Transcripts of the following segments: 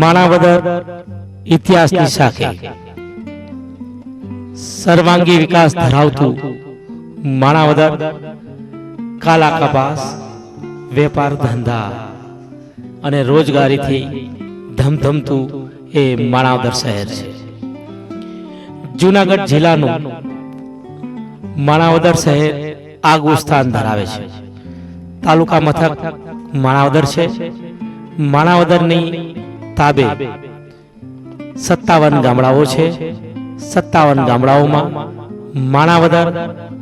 માણાવદર ઇતિહાસની શાખે સર્વાંગી વિકાસ ધરાવતું માણાવદર કાલા કપાસ, વેપાર ધંધા અને રોજગારીથી ધમધમતું એ માણાવદર શહેર છે. જૂનાગઢ જિલ્લાનું માણાવદર શહેર આગવું સ્થાન ધરાવે છે. તાલુકા મથક માણાવદર છે. માણાવદરની તાબે 57 ગામડાઓ છે. 57 ગામડાઓમાં માણાવદર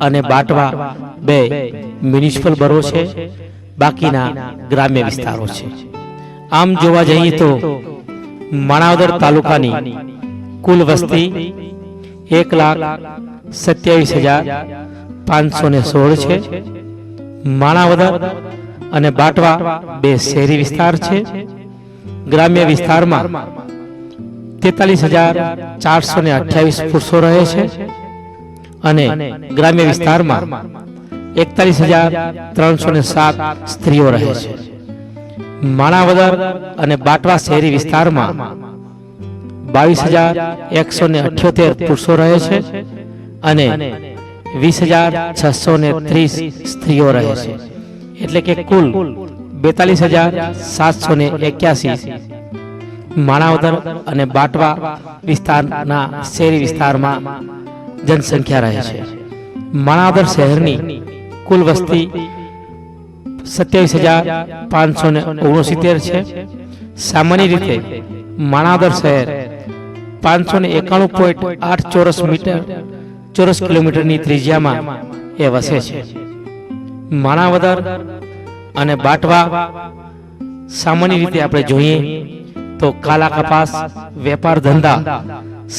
અને બાટવા બે મ્યુનિસિપલ બરો છે. બાકીના ગ્રામ્ય વિસ્તારો છે. આમ જોવા જઈએ તો માણાવદર તાલુકાની કુલ વસ્તી 1,27,516 છે. માણાવદર અને બાટવા બે શહેરી વિસ્તાર છે. ગ્રામ્ય વિસ્તારમાં 43,428 પુરુષો રહે છે અને ગ્રામ્ય વિસ્તારમાં 41,307 સ્ત્રીઓ રહે છે. માણાવદર અને બાટવા શહેરી વિસ્તારમાં 22,178 પુરુષો રહે છે અને 20,630 સ્ત્રીઓ રહે છે. એટલે કે કુલ 42,781 માણાવદર અને બાટવા વિસ્તારના શહેરી વિસ્તારમાં જનસંખ્યા રહે છે. માણાવદર શહેરની કુલ વસ્તી 27,569 છે. સામાન્ય રીતે માણાવદર શહેર 591.8 ચોરસ કિલોમીટરની ત્રિજ્યામાં એ વસે છે. માણાવદર અને બાટવા સામાન્ય રીતે આપણે જોઈએ તો કાલા કપાસ, વેપાર ધંધા,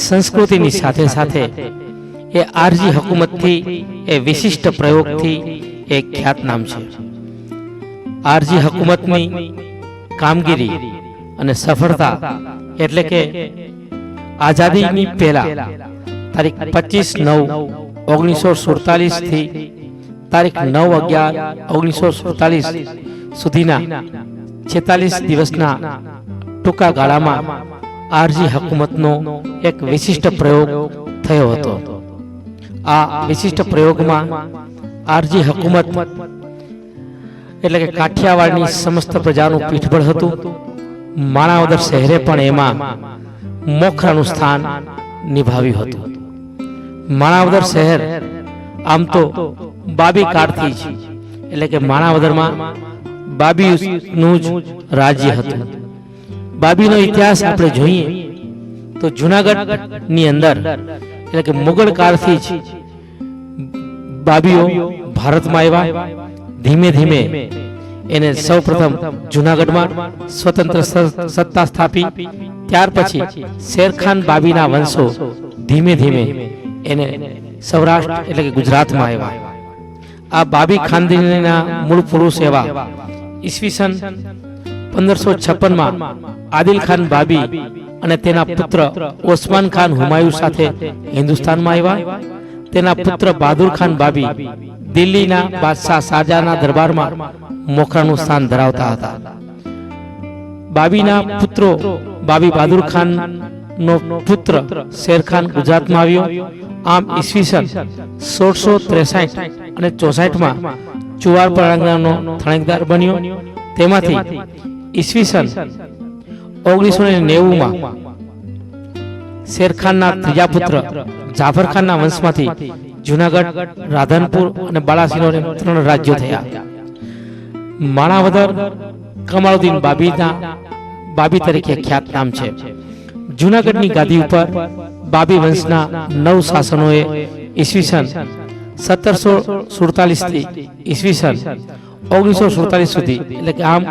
સંસ્કૃતિની સાથે સાથે એ આરજી હુકુમતથી એ વિશિષ્ટ પ્રયોગથી એક ખ્યાતનામ છે. આરજી હુકુમતની કામગીરી અને સફળતા એટલે કે આઝાદીની પહેલા તારીખ 25/9/1947 થી તારીખ 9/11/1947 સુધીના 46 દિવસના ટૂંકા ગાળામાં આરજી હુકુમતનો એક વિશિષ્ટ પ્રયોગ થયો હતો. આ વિશિષ્ટ પ્રયોગમાં આરજી હુકુમત એટલે કે કાઠિયાવાડની સમસ્ત પ્રજાનું પીઠબળ હતું. માણાવદર શહેરે પણ એમાં મોખરાનું સ્થાન નિભાવ્યું હતું. માણાવદર શહેર આમ તો બાબી કાળથી જ એટલે કે માણાવદરમાં બાબીનું જ રાજ્ય હતું. બાબીનો ઇતિહાસ આપણે જોઈએ તો જૂનાગઢની અંદર એટલે કે મુગલ કાળથી જ બાબીઓ ભારતમાં આવ્યા. ધીમે ધીમે એને સૌપ્રથમ જુનાગઢમાં સ્વતંત્ર સત્તા સ્થાપી. ત્યાર પછી શેરખાન બાબીના વંશો ધીમે ધીમે એને સૌરાષ્ટ્ર એટલે કે ગુજરાતમાં આવ્યા. આ બાબી ખાનદાનીના મૂળ પુરુષ એવા ઈસવીસન 1556માં આદિલ ખાન બાબી અને તેના પુત્ર ઓસ્માન ખાન હુમાયુ સાથે હિન્દુસ્તાનમાં આવ્યા. તેના પુત્ર બહાદુર ખાન બાબી દિલ્હીના બાદશાહ શાહજહાંના દરબારમાં મોખરાનું સ્થાન ધરાવતા હતા. બાબીના પુત્રો બાબી બહાદુર ખાન નો પુત્ર શેરખાન ગુજરાતમાં આવ્યો. આમ ઈસવીસન 1663 અને 64માં ચુવાર પરાંગણાનો થાણેદાર બન્યો. તેમાંથી ઈસવીસન 1990માં શેરખાનના ત્રીજા પુત્ર જાફર ખાનના વંશમાંથી જુનાગઢ, રાધનપુર અને બાલાસિનોર 3 રાજ્યો થયા. માણાવદર કમાલુદ્દીન બાબી તરીકે ખ્યાત નામ છે. જુનાગઢની ગાદી ઉપર બાબી વંશના 9 શાસનોએ ઈસવીસન 1747 થી ઈસવીસન 1947 સુધી એટલે કે આમ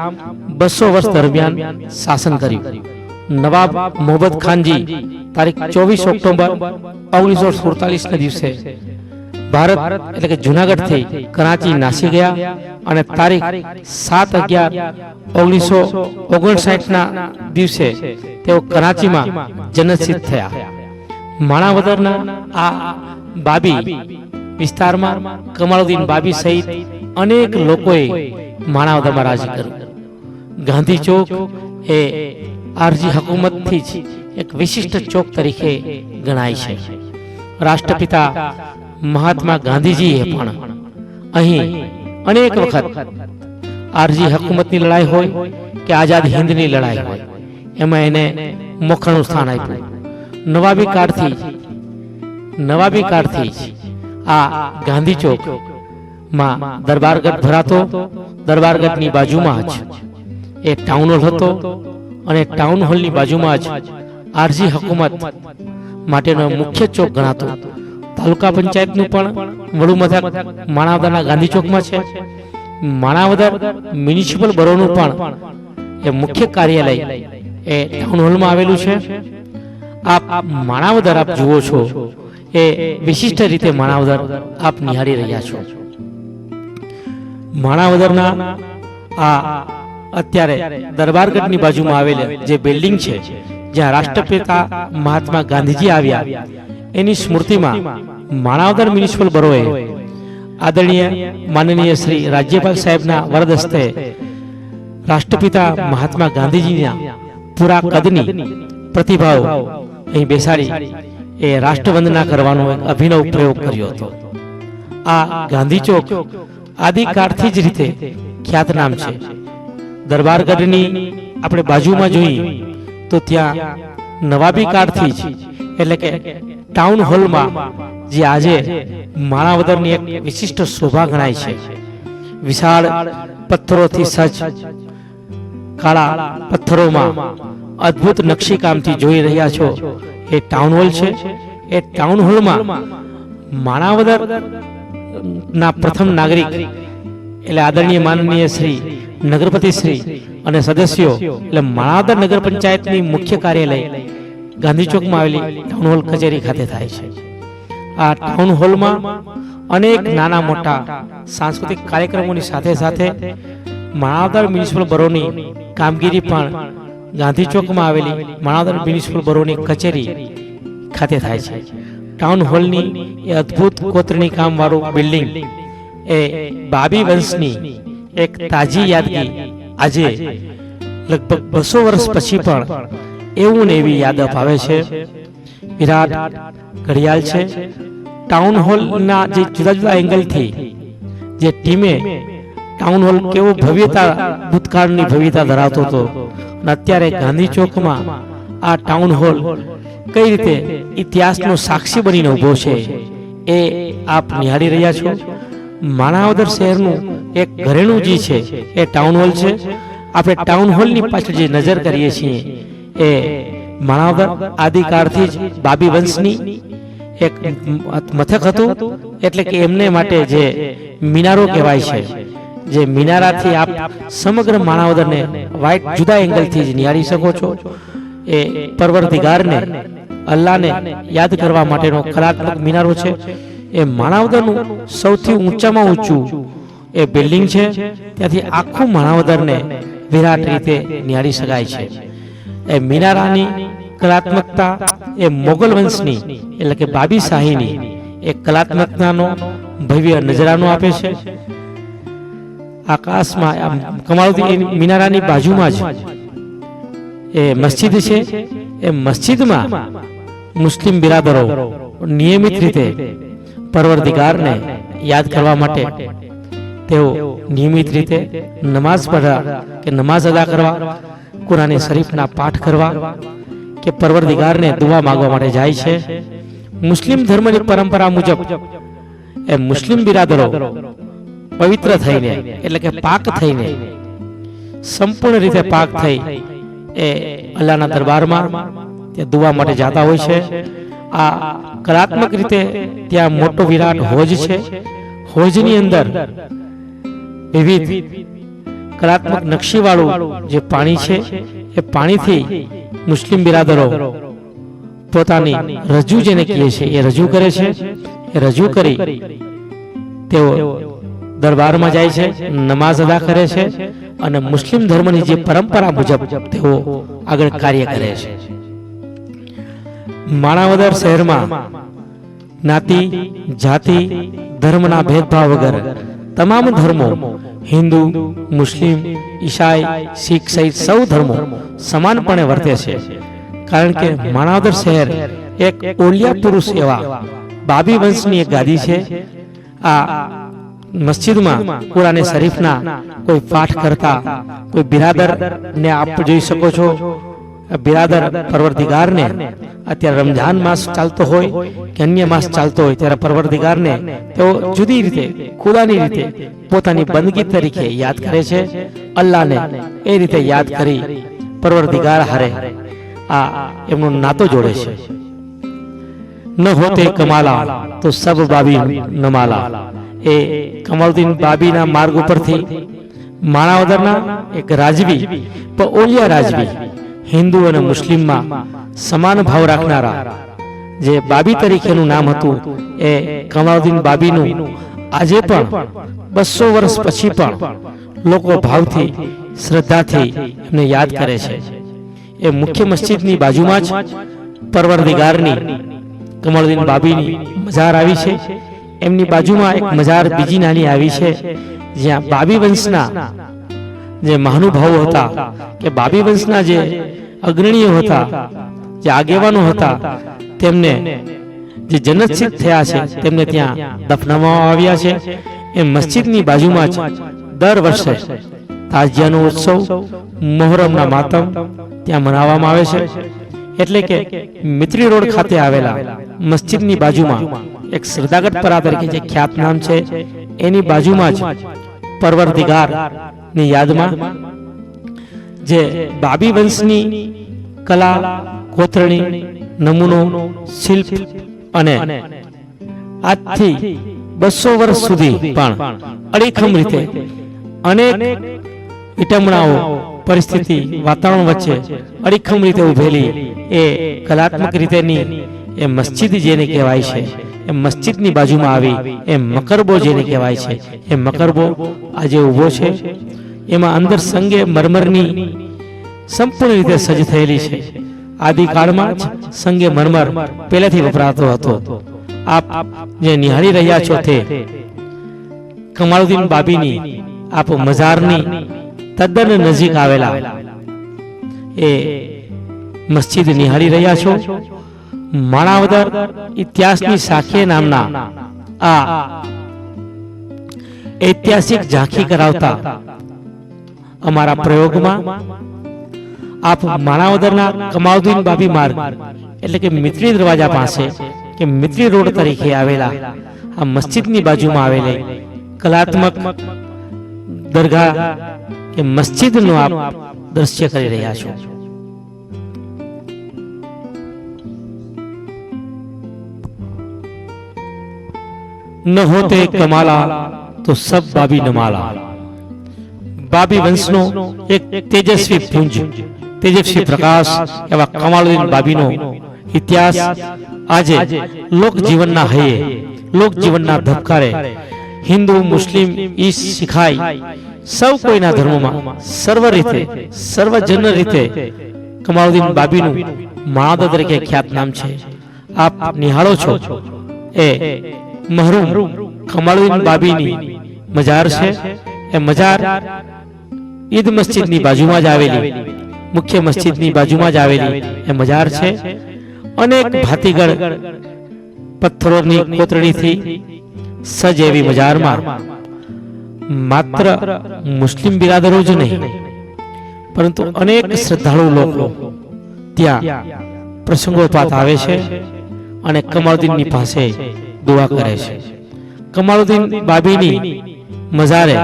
200 વર્ષ દરમિયાન શાસન કર્યું. નવાબ મોહમ્મદ ખાનજી તારીખ 24 ઓક્ટોબર 1947 ના દિવસે ભારત એટલે કે જુનાગઢથી કરાચી નાસી ગયા અને તારીખ 7/11/1959 ના દિવસે તેઓ કરાચીમાં જન્મસિદ્ધ થયા. માણાવદરના આ બાબી વિસ્તારમાં કમાલુદ્દીન બાબી સહિત અનેક લોકોએ માણાવદરમાં રાજ કર્યું. ગાંધી ચોક એ આરજી હકુમતથી જ એક વિશિષ્ટ ચોક તરીકે ગણાય છે. રાષ્ટ્રપિતા મહાત્મા ગાંધીજીએ પણ અહીં અનેક વખત આરજી હકુમતની લડાઈ હોય કે આઝાદ હિંદની લડાઈ હોય એમાં એને મોખરનું સ્થાન આપ્યું. નવાબી કાળથી આ ગાંધી ચોક માં દરબારગઢ ભરાતો. દરબારગઢની બાજુમાં જ એ ટાઉન હોલ હતો અને ટાઉન હોલની બાજુમાં જ આરજી હકુમત માટેનો મુખ્ય ચોક ગણાતો. તાલુકા પંચાયતનું પણ વડુ મથક માણાવદરના ગાંધી ચોકમાં છે. માણાવદર મ્યુનિસિપલ બોરોનું પણ એ મુખ્ય કાર્યાલય એ ટાઉન હોલમાં આવેલું છે. આપ માણાવદર આપ જુઓ છો એ વિશિષ્ટ રીતે માણાવદર આપ નિહાળી રહ્યા છો. માણાવદરના આ અત્યારે દરબારગઢની બાજુમાં આવેલ જે બિલ્ડિંગ છે જ્યાં રાષ્ટ્રપિતા મહાત્મા ગાંધીજી આવ્યા એની સ્મૃતિમાં માણાવદર મ્યુનિસિપલ બોરોએ આદરણીય માનનીય શ્રી રાજ્યપાલ સાહેબના વરદ હસ્તે રાષ્ટ્રપિતા મહાત્મા ગાંધીજીના પૂરા કદની પ્રતિભાઓ અહીં બેસાડી એ રાષ્ટ્રવંદના કરવાનો એક અભિનવ પ્રયોગ કર્યો હતો. આ ગાંધી ચોક આદિકાળથી જ રીતે ખ્યાતનામ છે. દરબારગઢની આપણે બાજુમાં જોઈએ તો ત્યાં નવાબી કાળથી જ એટલે કે ટાઉન હોલમાં જે આજે માણાવદરની એક વિશિષ્ટ શોભા ગણાય છે. વિશાળ પથ્થરોથી સજ્જ કાળા પથ્થરોમાં અદ્ભુત નકશીકામથી જોઈ રહ્યા છો એ ટાઉન હોલ છે. એ ટાઉન હોલમાં માણાવદર ના પ્રથમ નાગરિક એટલે આદરણીય માનનીય શ્રી નગરપતિ શ્રી અને સદસ્યો એટલે માણાવદર નગર પંચાયતની મુખ્ય કાર્યાલય ગાંધી ચોકમાં આવેલી ટાઉન હોલ કચેરી ખાતે થાય છે. આ ટાઉન હોલમાં અનેક નાના મોટા સાંસ્કૃતિક કાર્યક્રમોની સાથે સાથે માણાવદર મ્યુનિસિપલ બોરોની કામગીરી પણ ગાંધી ચોકમાં આવેલી માણાવદર મ્યુનિસિપલ બોરોની કચેરી ખાતે થાય છે. ટાઉન હોલની એ અદ્ભુત કોતરણી કામ વાળું બિલ્ડિંગ એ બાબી વંશની એક તાજી યાદગી આજે લગભગ 200 વર્ષ પછી પણ એવું ને એવી યાદ અપાવે છે. વિરાટ ઘડિયાળ છે. ટાઉન હોલના જે જુદા જુદા એંગલથી જે ટીમે ટાઉન હોલ કેવો ભવ્યતા ભૂતકાળની ભવ્યતા ધરાવતો હતો અને અત્યારે ગાંધી ચોકમાં આ ટાઉન હોલ કઈ રીતે ઇતિહાસનો સાક્ષી બનીને ઉભો છે એ આપ નિહાળી રહ્યા છો. માણાવદર શહેરનું એક ઘરેણું જે છે એ ટાઉન હોલ છે. આપણે ટાઉન હોલની પાછળ જે નજર કરીએ છીએ એ માણાવદર આદિકાળથી જ બાબી વંશની એક મથક હતું, એટલે કે એમને માટે જે મિનારો કહેવાય છે, જે મિનારાથી આપ સમગ્ર માણાવદરને વાઇટ જુદા એંગલથી જ નિહાળી શકો છો. એ પરવરદિગારને, અલ્લાહને યાદ કરવા માટેનો કલાત્મક મિનારો છે. એ માણાવદરનું સૌથી ઊંચામાં ઊંચું એ બિલ્ડિંગ છે. ત્યાંથી આખું માણાવદરને વિરાટ રીતે નિહાળી શકાય છે. એ મિનારાની કલાત્મકતા એ મોગલ વંશની એટલે કે બાબી શાહીની એ કલાત્મકતાનો ભવ્ય નજરાનો આપે છે. આકાશમાં કમાલુદ્દીન મિનારાની બાજુમાં જ એ મસ્જિદ છે. એ મસ્જિદમાં મુસ્લિમ બિરાદરો નિયમિત રીતે પરવરદિગારને યાદ કરવા માટે તેઓ નિયમિત રીતે નમાઝ પઢવા કે નમાઝ અદા કરવા, કુરાન શરીફના પાઠ કરવા કે પરવરદિગારને દુઆ માંગવા માટે જાય છે. મુસ્લિમ ધર્મની પરંપરા મુજબ એ મુસ્લિમ બિરાદરો પવિત્ર થઈને એટલે કે પાક થઈને, સંપૂર્ણ રીતે પાક થઈ એ અલ્લાહના દરબારમાં ત્યાં દુઆ માટે જતા હોય છે. આ કલાત્મક રીતે ત્યાં મોટો વિરાટ હોજ છે. હોજની અંદર વિવિધ કલાત્મક નકશીવાળું જે પાણી છે એ પાણીથી મુસ્લિમ બિરાદરો પોતાની રજૂ જેને કહીએ છીએ એ રજૂ કરે છે. એ રજૂ કરી તેઓ દરબારમાં જાય છે, નમાઝ અદા કરે છે અને મુસ્લિમ ધર્મની જે પરંપરા મુજબ તેઓ આગળ કાર્ય કરે છે. માણાવદર શહેરમાં જ્ઞાતિ, જાતિ, ધર્મના ભેદભાવ વગર તમામ ધર્મો, હિન્દુ, મુસ્લિમ, ઈસાઈ, શીખ સહિત સૌ ધર્મો સમાનપણે વર્તે છે. કારણ કે માણાવદર શહેર એક ઓલિયા પુરુષ એવા બાબી વંશની એક ગાદી છે. આ મસ્જિદમાં કુરાન શરીફના કોઈ પાઠ કરતા કોઈ બિરાદર ને આપ જોઈ શકો છો. બિરાદર પરવરદિગારને અત્યારે રમઝાન માસ ચાલતો હોય કે અન્ય માસ ચાલતો હોય ત્યારે પરવરદિગારને તેઓ જુદી રીતે ખુદાની રીતે પોતાની બંદગી તરીકે યાદ કરે છે. અલ્લાહને એ રીતે યાદ કરી પરવરદિગાર હારે આ એમનો નાતો જોડે છે. ન હોતે કમાલા તો સબ બાબી નમાલા. એ કમાલુદ્દીન બાબીના માર્ગ ઉપરથી માણાવદરના એક રાજવી પણ ઓલિયા રાજવી, હિન્દુ અને મુસ્લિમમાં સમાન ભાવ રાખનારા જે બાબી તરીકેનું નામ હતું, એ કમાલુદ્દીન બાબીનું આજે પણ 200 વર્ષ પછી પણ લોકો ભાવથી, શ્રદ્ધાથી એમને યાદ કરે છે. એ મુખ્ય મસ્જિદની બાજુમાં જ પરવરદિગારની કમાલુદ્દીન બાબીની મજાર આવી છે. એમની બાજુમાં એક મજાર બીજી નાની આવી છે, જ્યાં બાબી વંશના જે મહાનુભાવો હતા કે બાબી વંશના જે અગ્રણીઓ હતા, જે આગેવાનો હતા, તેમને જે જન્નતસિદ્ધ થયા છે તેમને ત્યાં દફનાવવામાં આવ્યા છે. એ મસ્જિદની બાજુમાં જ દર વર્ષે તાજિયાનો ઉત્સવ, મોહરમના માતમ ત્યાં મનાવવામાં આવે છે. એટલે કે મિત્રી રોડ ખાતે આવેલા મસ્જિદની બાજુમાં એક સરદાગઢપરા તરીકે જે ખ્યાત નામ છે, એની બાજુમાં જ પરવરદિગાર ની યાદમાં જે બાબી વંશની કલા, કોતરણી, નમૂનો, શિલ્પ અને આજથી 200 વર્ષ સુધી પણ અડીખમ રીતે અનેક વિટમણાઓ, પરિસ્થિતિ, વાતાવરણ વચ્ચે અડીખમ રીતે ઉભેલી એ કલાત્મક રીતેની એ મસ્જિદ જેને કહેવાય છે, એ મસ્જિદની બાજુમાં આવી એ મકરબો જેને કહેવાય છે, એ મકરબો આજે ઊભો છે. એમાં અંદર સંગે મરમરની સંપૂર્ણ રીતે સજ્જ થયેલી છે. આદિકાળમાં જ સંગે મરમર પહેલેથી વપરાતો હતો. આપ જે નિહાળી રહ્યા છો તે કમાલુદ્દીન બાબીની આપ મજારની તદ્દન નજીક આવેલા એ મસ્જિદ નિહાળી રહ્યા છો. માણાવદર ઇતિહાસની સાખી નામના આ ઐતિહાસિક ઝાંખી કરાવતા અમારા પ્રયોગમાં આપ માણાવદરના કમાલુદ્દીન બાબી માર્ગ એટલે કે મિત્રી દરવાજા પાસે કે મિત્રી રોડ તરીકે આવેલા આ મસ્જિદની બાજુમાં આવેલી કલાત્મક દરગાહ કે મસ્જિદનું આપ દ્રશ્ય કરી રહ્યા છો. ન હોતે કમાલા તો સબ બાબી નમાલા. બાબી વંશનો એક તેજસ્વી પુંજ, તેજસ્વી પ્રકાશ એવા કમાલુદ્દીન બાબીનો ઇતિહાસ આજે લોક જીવનના હૈયે, લોક જીવનના ધબકારે હિન્દુ, મુસ્લિમ, ઈસ, શીખાઈ સૌ કોઈના ધર્મોમાં સર્વ રીતે, સર્વજન રીતે કમાલુદ્દીન બાબીનું માણદ તરીકે ખ્યાત નામ છે. આપ નિહાળો છો એ મહરૂમ કમાલુદ્દીન બાબીની મજાર છે. એ મજાર ઈદ મસ્જિદની બાજુમાં જ આવેલી, મુખ્ય મસ્જિદની બાજુમાં જ આવેલી એ મજાર છે. અનેક ભાતીગળ પથ્થરોની કોતરણીથી સજ એવી મજારમાં માત્ર મુસ્લિમ બિરાદરો જ નહીં, પરંતુ અનેક શ્રદ્ધાળુ લોકો ત્યાં પ્રસંગોપાત આવે છે અને કમાલુદ્દીનની પાસે દુઆ કરે છે. કમાલુદ્દીન બાબીની મજારે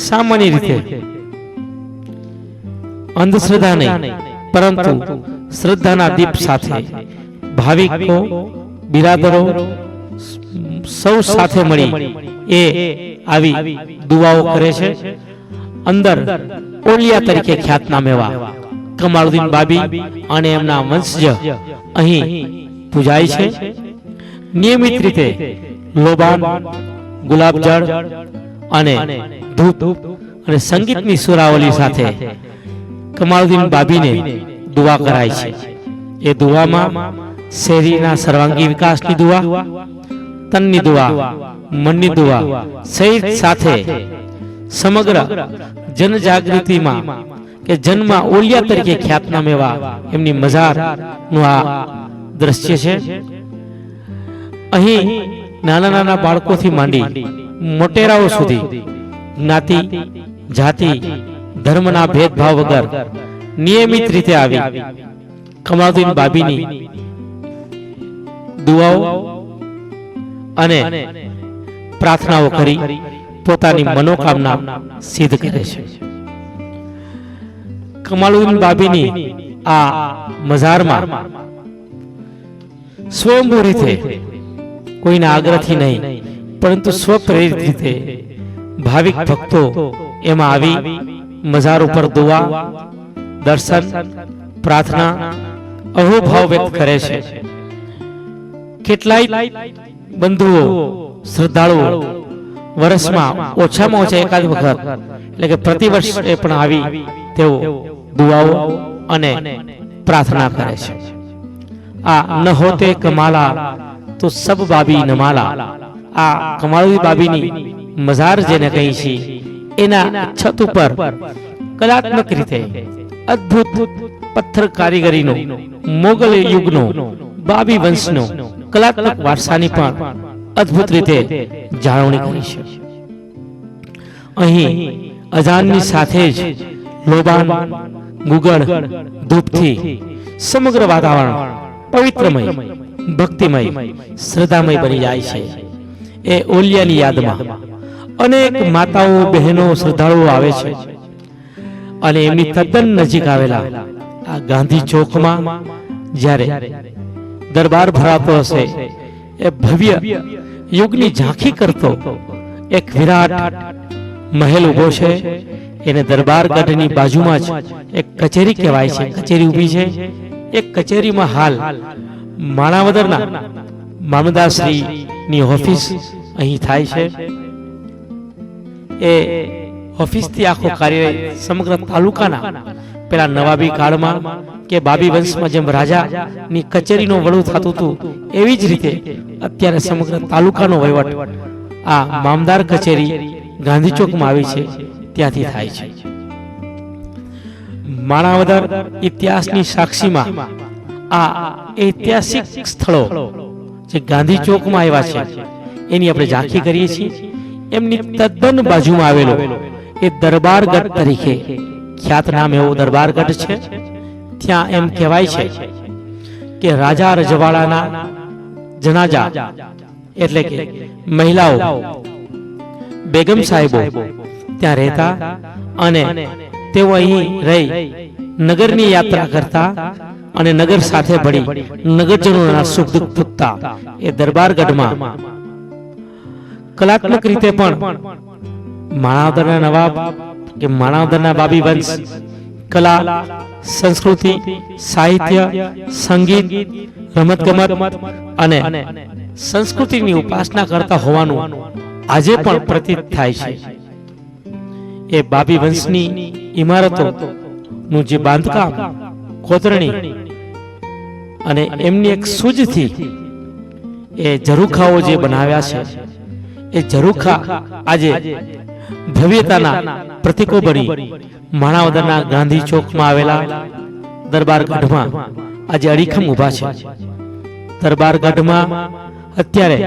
સામાન્ય રીતે અંધશ્રદ્ધા નહીં, પરંતુ શ્રદ્ધાના દીપ સાથે ભાવિકો, બિરાદરો સૌ સાથે મળી એ આવી દુઆઓ કરે છે. અંદર ઓલિયા તરીકે ખ્યાતનામ એવા કમાલુદ્દીન બાબી અને એમના વંશજ અહીં પૂજાય છે. નિયમિત રીતે લોબાન, ગુલાબજળ અને ધૂપ અને સંગીતની સુરાવલી સાથે કમાલુદ્દીન બાબીને દુઆ કરાય છે. એ દુઆમાં શેરીના સર્વાંગી વિકાસની દુઆ, તનની દુઆ, મનની દુઆ સહિત સાથે સમગ્ર જનજાગૃતિમાં કે જન્મમાં ઓલિયા તરીકે ખ્યાતનામ એવા એમની મજારનું આ દ્રશ્ય છે. અહીં નાના નાના બાળકોથી માંડી મોટેરાઓ સુધી જ્ઞાતિ, જાતિ, ધર્મના ભેદભાવ વગર નિયમિત રીતે આવી કમાલુદ્દીન બાબીની દુઆઓ અને પ્રાર્થનાઓ કરી પોતાની મનોકામના સિદ્ધ કરે છે. કમાલુદ્દીન બાબીની આ મજારમાં સ્વયંભૂ રીતે, કોઈના આગ્રહથી નહીં, પરંતુ સ્વપ્રેરિત રીતે ભાવિક ભક્તો એમાં આવી મજાર ઉપર દુઆ, દર્શન, પ્રાર્થના, અહોભાવ વ્યક્ત કરે છે. કેટલાય બંધુઓ, શ્રદ્ધાળુઓ વર્ષમાં ઓછામાં ઓછા એકાદ વખત એટલે કે પ્રતિવર્ષ એ પણ આવી તેઓ દુઆઓ અને પ્રાર્થના કરે છે. આ ન હોતે કમાલા તો સબ બાબી નમાલા. આ કમાલુદ્દીન બાબીની મજાર જેને કહી છે એના છત ઉપર કલાત્મક રીતે અદ્ભુત પથ્થર કારીગરીનો, મોગલ યુગનો, બાબી વંશનો કલાત્મક વારસાની પણ અદ્ભુત રીતે જાળવણી કરી છે. અહીં અજાનની સાથે જ લોબાન, ગુગળ, ધૂપથી સમગ્ર વાતાવરણ પવિત્રમય, ભક્તિમય, શ્રદ્ધામય બની જાય છે. એ ઓલિયાની યાદમાં અનેક માતાઓ, બહેનો, શ્રદ્ધાળુઓ આવે છે અને એમની તદ્દન નજીક આવેલા આ ગાંધી ચોકમાં જ્યારે દરબાર ભરાતો હશે, એ ભવ્ય યુગની ઝાંખી કરતો એક વિરાટ મહેલ ઉભો છે. એને દરબારગઢની બાજુમાં જ એક કચેરી કહેવાય છે, કચેરી ઊભી છે. એક કચેરીમાં હાલ માણાવદરના મામલતદારશ્રીની ઓફિસ અહીં થાય છે. એ ઓફિસથી આખો કાર્ય સમગ્ર તાલુકાના પેલા નવાબી કાળમાં કે બાબી વંશમાં જેમ રાજાની કચેરીનો વડું થતું હતું, એવી જ રીતે અત્યારે સમગ્ર તાલુકાનો વહીવટ આ મામદાર કચેરી ગાંધી ચોકમાં આવી છે ત્યાંથી થાય છે. માણાવદર ઇતિહાસની સાક્ષીમાં આ ઐતિહાસિક સ્થળો જે ગાંધી ચોકમાં આવ્યા છે એની આપણે ઝાંખી કરીએ છીએ. એમની તદ્દન બાજુમાં આવેલો એ દરબારગઢ તરીકે ખ્યાતનામ એવો દરબારગઢ છે. ત્યાં એમ કહેવાય છે કે રાજા રજવાડાના જનાજા એટલે કે મહિલાઓ, બેગમ સાહેબો ત્યાં રહેતા અને તેઓ અહીં રહી નગરની યાત્રા કરતા અને નગર સાથે ભળી નગરજનોના સુખ દુઃખ પૂછતા. એ દરબારગઢમાં કલાત્મક રીતે પણ માણાવદરના નવાબ કે માણાવદરના બાબી વંશ કલા, સંસ્કૃતિ, સાહિત્ય, સંગીત, રમતગમત અને સંસ્કૃતિની ઉપાસના કરતા હોવાનું આજે પણ પ્રતીત થાય છે. એ બાબી વંશની ઇમારતોનું જે બાંધકામ, કોતરણી અને એમની એક સૂઝથી એ ઝરૂખાઓ જે બનાવ્યા છે, એ ઝરૂખા આજે ભવ્યતાના પ્રતીકો બની માણાવદરના ગાંધી ચોકમાં આવેલા દરબારગઢમાં આજે અડીખમ ઊભા છે. દરબારગઢમાં અત્યારે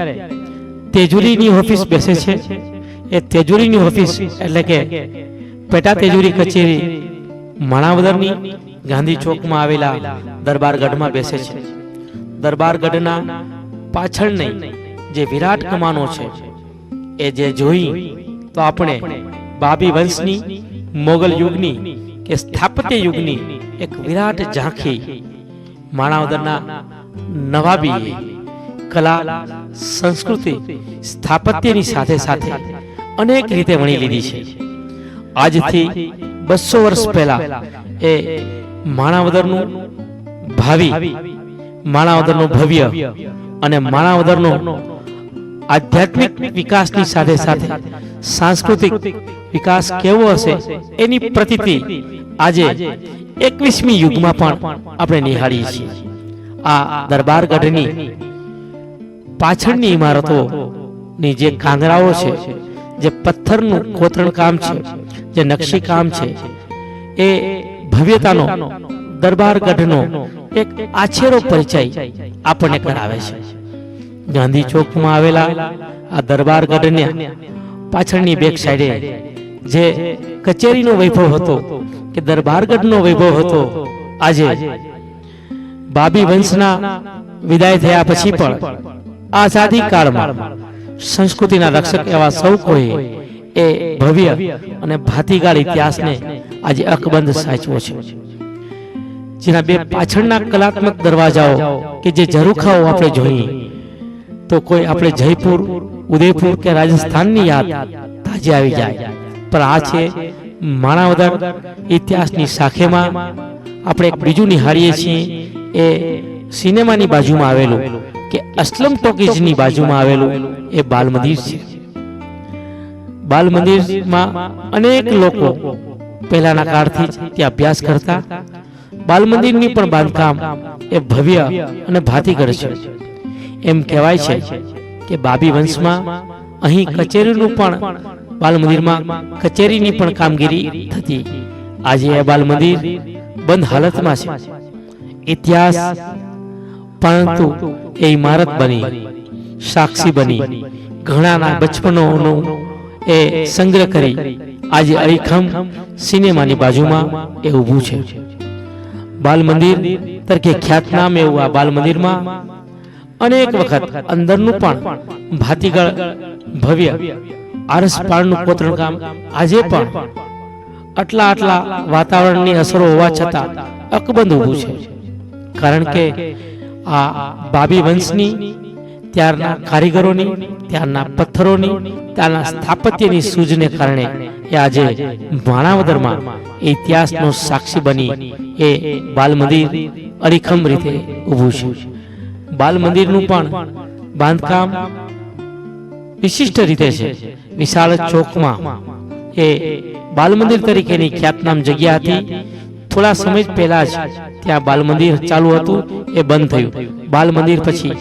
તેજુરીની ઓફિસ બેસે છે. એ તેજુરીની ઓફિસ એટલે કે પેટા તેજુરી કચેરી માણાવદરની ગાંધી ચોકમાં આવેલા દરબારગઢમાં બેસે છે. દરબારગઢના પાછળની જે વિરાટ કમાનો છે, એ જે જોઈ તો આપણે બાબી વંશની, મોગલ યુગની કે સ્થાપત્ય યુગની એક વિરાટ ઝાંખી માણાવદરના નવાબી કલા, સંસ્કૃતિ, સ્થાપત્યની સાથે સાથે અનેક રીતે વણી લીધી છે. આજથી 200 વર્ષ પહેલા એ માણાવદરનું ભાવિ, માણાવદરનું ભવ્ય અને માણાવદરનો આધ્યાત્મિક વિકાસની સાથે સાથે સાંસ્કૃતિક વિકાસ કેવો હશે એની પ્રતીતિ આજે 21મી યુગમાં પણ આપણે નિહાળીએ છીએ. આ દરબારગઢની પાછળની ઇમારતોની જે કાંગરાઓ છે, જે પથ્થરનું કોતરણ કામ છે, જે નકશી કામ છે, એ ભવ્યતાનો દરબારગઢનો એક આછેરો પરિચય આપણને કરાવે છે. ગાંધી ચોકમાં આવેલા આ દરબારગઢને પાછળની બેક સાઈડે જે કચેરીનો વૈભવ હતો કે દરબારગઢનો વૈભવ હતો, આજે બાબી વંશના વિદાય થયા પછી પણ આઝાદી કાળમાં સંસ્કૃતિના રક્ષક એવા સૌ કોઈ એ ભવ્ય અને ભાતીગાળ ઇતિહાસને આજે અકબંધ સાચવો છે. જેના બે પાછળના કલાત્મક દરવાજાઓ કે જે ઝરૂખાઓ આપણે જોઈએ તો કોઈ આપણે જયપુર, ઉદયપુર કે રાજસ્થાનની યાદ તાજી આવી જાય. પણ આ છે માણાવદર ઇતિહાસની શાખેમાં આપણે એક બીજું નિહાળીએ છીએ. એ સિનેમાની બાજુમાં આવેલું કે અસલમ ટોકીઝની બાજુમાં આવેલું એ બાલ મંદિર છે. બાલ મંદિરમાં અનેક લોકો પહેલાના કાળથી જ ત્યાં અભ્યાસ કરતા. બાલ મંદિરની પણ બાંધકામ એ ભવ્ય અને ભાતીગળ છે. એમ કહેવાય છે કે બાબી વંશમાં અહીં કચેરીનું પણ બાલ મંદિરમાં કચેરીની પણ કામગીરી થતી. આજે એ બાલ મંદિર બંધ હાલતમાં છે. ઇતિહાસ પરંતુ એ ઇમારત બની, સાક્ષી બની, ઘણાના બચપનોનો એ સંગ્રહ કરી આજે અડીખમ સિનેમાની બાજુમાં એ ઊભું છે. બાલ મંદિર તરીકે ખ્યાતનામ એવું આ બાલ મંદિરમાં અનેક વખત અંદરનું પણ ભાતીગળ ભવ્ય આરસપાળનું કોતરણ કામ આજે પણ આટલા વાતાવરણની અસરો હોવા છતાં અકબંધ ઊભું છે. કારણ કે આ બાબી વંશની, ત્યારના કારીગરોની, ત્યારના પથ્થરોની, ત્યારના સ્થાપત્યની સૂઝને કારણે એ આજે માણાવદરમાં ઇતિહાસનો સાક્ષી બની એ બાલ મંદિર અડીખમ રીતે ઊભું છે. બાલ મંદિરનું પણ બાંધકામ વિશિષ્ટ રીતે છે. વિશાળ ચોકમાં એ બાલ મંદિર તરીકેની ખ્યાતનામ જગ્યા હતી. થોડા સમય પહેલા જ ત્યાં બાલ મંદિર ચાલુ હતું, એ બંધ થયું. બાલ મંદિર પછી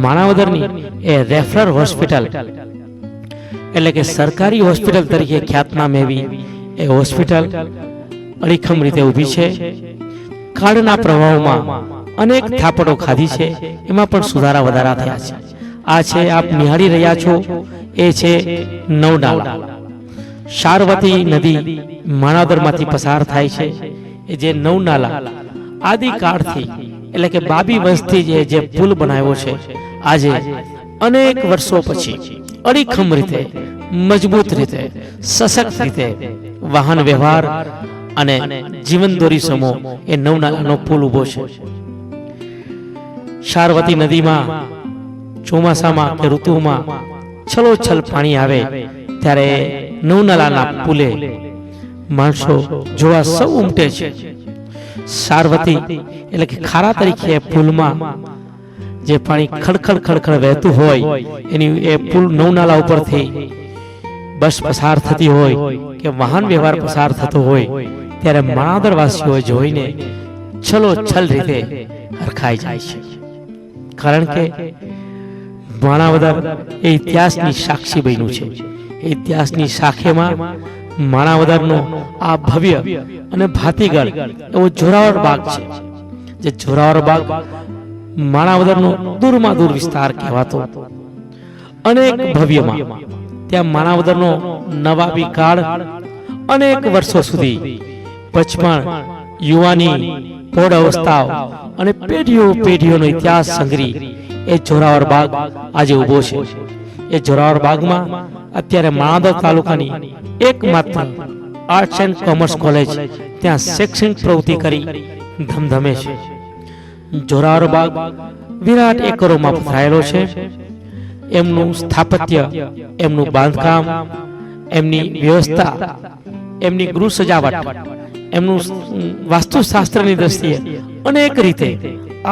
માણાવદરની એ રેફરલ હોસ્પિટલ એટલે કે સરકારી હોસ્પિટલ તરીકે ખ્યાતનામ એવી એ હોસ્પિટલ અડીખમ રીતે ઊભી છે. કાળના પ્રભાવમાં અનેક થાપડો ખાધી છે, એમાં પણ સુધારા વધારા થયા છે. આ છે આપ નિહાળી રહ્યા છો એ છે નવનાલા. શારવતી નદી માણાવદરમાંથી પસાર થાય છે. એ જે નવનાલા આદિકાળથી એટલે કે બાબી વંશથી જે પુલ બનાવ્યો છે, આજે અનેક વર્ષો પછી અડીખમ રીતે, મજબૂત રીતે, સશક્ત રીતે વાહન વ્યવહાર અને જીવનદોરી સમો એ નવનાલાનો પુલ ઊભો છે. શારવતી નદીમાં ચોમાસામાં કે ઋતુમાં છલોછલ પાણી આવે ત્યારે નવનાલાના પુલે માણસો જોવા સૌ ઉમટે છે. સારવતી એટલે કે ખારા તરીકે પુલમાં જે પાણી ખડખડ ખડખડ વહેતું હોય એની એ પુલ નવનાલા ઉપરથી બસ પસાર થતી હોય કે વાહન વ્યવહાર પસાર થતો હોય ત્યારે માણાવદરવાસીઓ જોઈને છલોછલ રીતે હરખાઈ જાય છે. કારણ કે માણાવદર એ ઇતિહાસની સાક્ષી બન્યું છે. એ ઇતિહાસની સાખેમાં માણાવદરનો આ ભવ્ય અને ભાતીગળ એવો જોરાવર બાગ છે. જે જોરાવર બાગ માણાવદરનો દૂરમાં દૂર વિસ્તાર કહેવાતો અનેક ભવ્યમાં ત્યાં માણાવદરનો નવાબી કાળ અનેક વર્ષો સુધી બચપણ, યુવાની, પ્રૌઢ અવસ્થાઓ અને પેઢીઓનો ઇતિહાસ સંગ્રહી એ જોરાવર બાગ આજે ઉભો છે. એ જોરાવર બાગમાં અત્યારે માણાવદર તાલુકાની એકમાત્ર આર્ટ્સ એન્ડ કોમર્સ કોલેજ ત્યાં શૈક્ષણિક પ્રવૃત્તિ કરી ધમધમે છે. જોરાવર બાગ વિરાટ એકરોમાં પથરાયેલો છે. એમનું સ્થાપત્ય, એમનું બાંધકામ, એમની વ્યવસ્થા, એમની ગૃહ સજાવટ, એમનું વાસ્તુશાસ્ત્રની દ્રષ્ટિએ અનેક રીતે